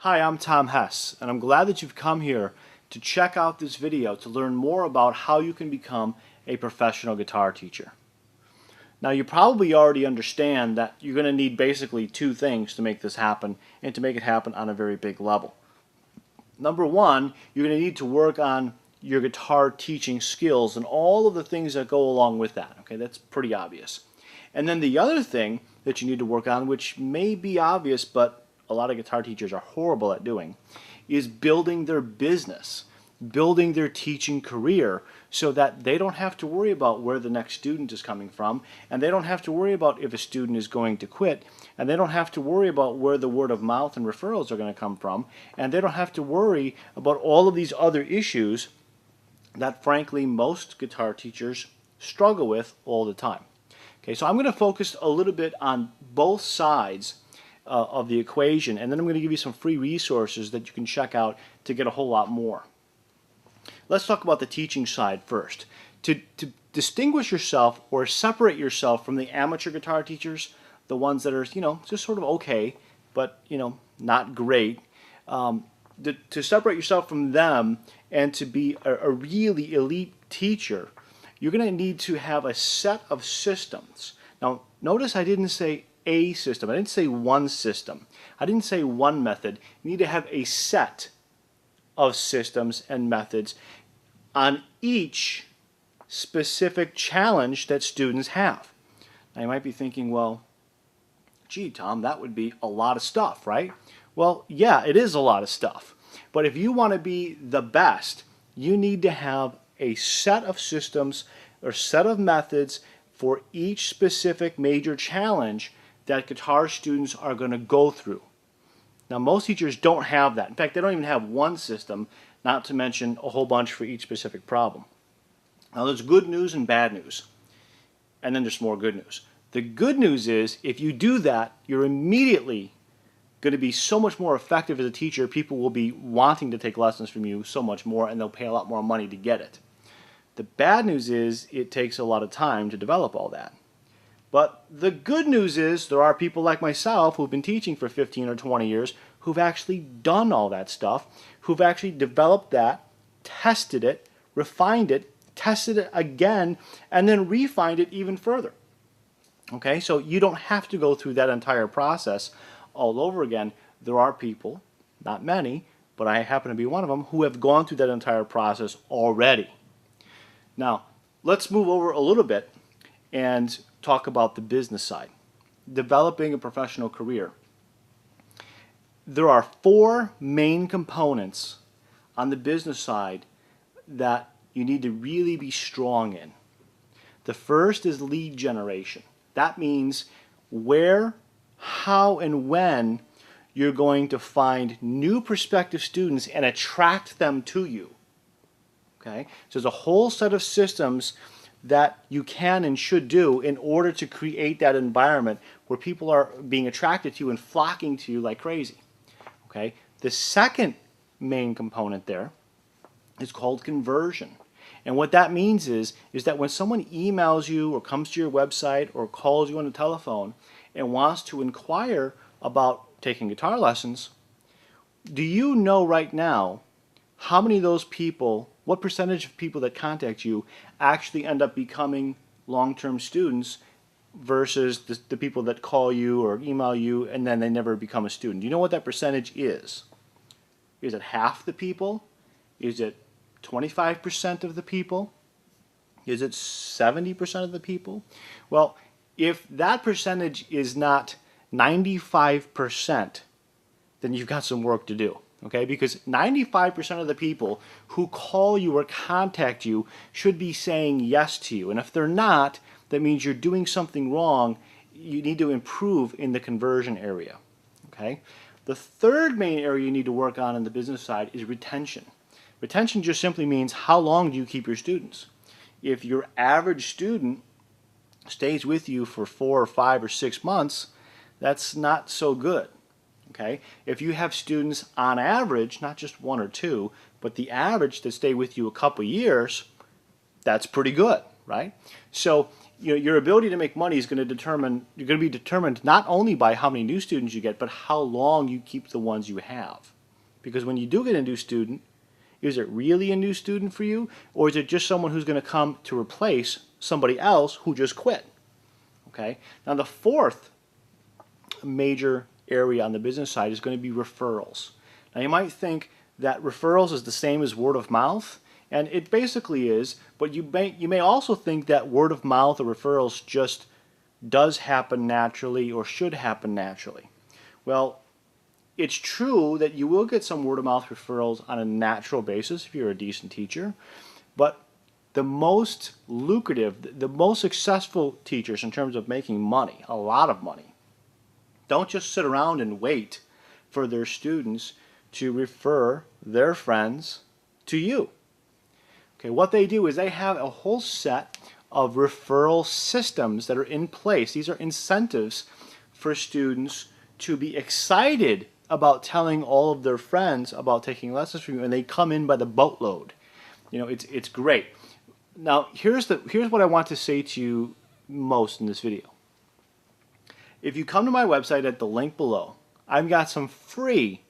Hi, I'm Tom Hess, and I'm glad that you've come here to check out this video to learn more about how you can become a professional guitar teacher. Now, you probably already understand that you're going to need basically two things to make this happen, and to make it happen on a very big level. Number one, you're going to need to work on your guitar teaching skills and all of the things that go along with that. Okay, that's pretty obvious. And then the other thing that you need to work on, which may be obvious but a lot of guitar teachers are horrible at doing, is building their business, building their teaching career, so that they don't have to worry about where the next student is coming from, and they don't have to worry about if a student is going to quit, and they don't have to worry about where the word of mouth and referrals are going to come from, and they don't have to worry about all of these other issues that frankly most guitar teachers struggle with all the time. Okay, so I'm going to focus a little bit on both sides of the equation, and then I'm going to give you some free resources that you can check out to get a whole lot more. Let's talk about the teaching side first. To distinguish yourself or separate yourself from the amateur guitar teachers, the ones that are, just sort of okay, but, not great, to separate yourself from them and to be a really elite teacher, you're going to need to have a set of systems. Now, notice I didn't say a system. I didn't say one system. I didn't say one method. You need to have a set of systems and methods on each specific challenge that students have. Now, you might be thinking, well, gee, Tom, that would be a lot of stuff, right? Well, yeah, it is a lot of stuff. But if you want to be the best, you need to have a set of systems or set of methods for each specific major challenge that guitar students are going to go through. Now, most teachers don't have that. In fact, they don't even have one system, not to mention a whole bunch for each specific problem. Now, there's good news and bad news, and then there's more good news. The good news is if you do that, you're immediately going to be so much more effective as a teacher. People will be wanting to take lessons from you so much more, and they'll pay a lot more money to get it. The bad news is it takes a lot of time to develop all that. But the good news is there are people like myself who've been teaching for 15 or 20 years who've actually done all that stuff, who've actually developed that, tested it, refined it, tested it again, and then refined it even further. Okay, so you don't have to go through that entire process all over again. There are people, not many, but I happen to be one of them, who have gone through that entire process already. Now, let's move over a little bit and talk about the business side, developing a professional career. There are four main components on the business side that you need to really be strong in. The first is lead generation. That means where, how, and when you're going to find new prospective students and attract them to you. Okay? So there's a whole set of systems that you can and should do in order to create that environment where people are being attracted to you and flocking to you like crazy. Okay? The second main component there is called conversion. And what that means is that when someone emails you or comes to your website or calls you on the telephone and wants to inquire about taking guitar lessons, do you know right now how many of those people, what percentage of people that contact you actually end up becoming long-term students versus the people that call you or email you and then they never become a student? Do you know what that percentage is? Is it half the people? Is it 25% of the people? Is it 70% of the people? Well, if that percentage is not 95%, then you've got some work to do. Okay, because 95% of the people who call you or contact you should be saying yes to you. And if they're not, that means you're doing something wrong. You need to improve in the conversion area. Okay? The third main area you need to work on the business side is retention. Retention just simply means how long do you keep your students. If your average student stays with you for 4 or 5 or 6 months, that's not so good. Okay? If you have students on average, not just 1 or 2, but the average that stay with you a couple years, that's pretty good, right? So your ability to make money is going to be determined not only by how many new students you get, but how long you keep the ones you have. Because when you do get a new student, is it really a new student for you, or is it just someone who's going to come to replace somebody else who just quit? Okay. Now the fourth major area on the business side is going to be referrals. Now you might think that referrals is the same as word of mouth, and it basically is, but you may also think that word of mouth or referrals just does happen naturally or should happen naturally. Well, it's true that you will get some word of mouth referrals on a natural basis if you're a decent teacher, but the most lucrative, the most successful teachers in terms of making money, a lot of money, don't just sit around and wait for their students to refer their friends to you. Okay, what they do is they have a whole set of referral systems that are in place. These are incentives for students to be excited about telling all of their friends about taking lessons from you, and they come in by the boatload. It's great. Now, here's what I want to say to you most in this video. If you come to my website at the link below, I've got some free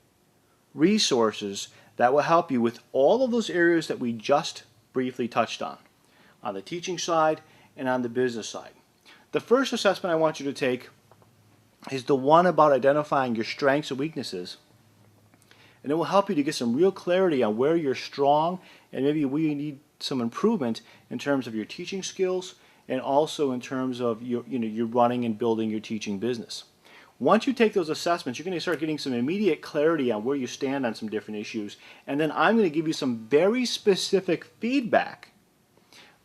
resources that will help you with all of those areas that we just briefly touched on the teaching side and on the business side. The first assessment I want you to take is the one about identifying your strengths and weaknesses. And it will help you to get some real clarity on where you're strong and maybe where you need some improvement in terms of your teaching skills and also in terms of your running and building your teaching business. Once you take those assessments, you're going to start getting some immediate clarity on where you stand on some different issues, and then I'm going to give you some very specific feedback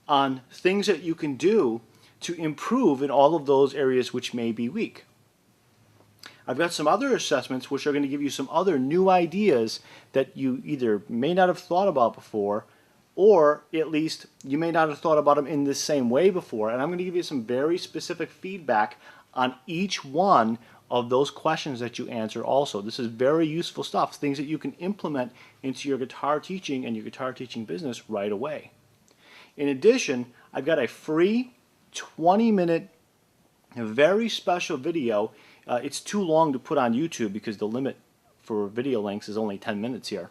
on things that you can do to improve in all of those areas which may be weak. I've got some other assessments which are going to give you some other new ideas that you either may not have thought about before, or at least you may not have thought about them in the same way before. And I'm going to give you some very specific feedback on each one of those questions that you answer also. This is very useful stuff, things that you can implement into your guitar teaching and your guitar teaching business right away. In addition, I've got a free 20-minute, very special video. It's too long to put on YouTube because the limit for video lengths is only 10 minutes here.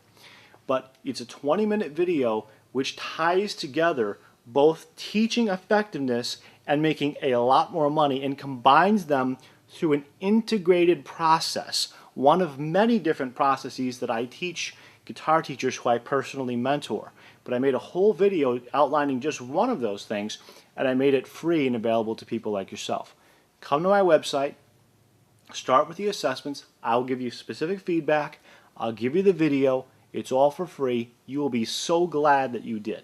But it's a 20-minute video which ties together both teaching effectiveness and making a lot more money and combines them through an integrated process, one of many different processes that I teach guitar teachers who I personally mentor. But I made a whole video outlining just one of those things, and I made it free and available to people like yourself. Come to my website, start with the assessments. I'll give you specific feedback. I'll give you the video. It's all for free. You will be so glad that you did.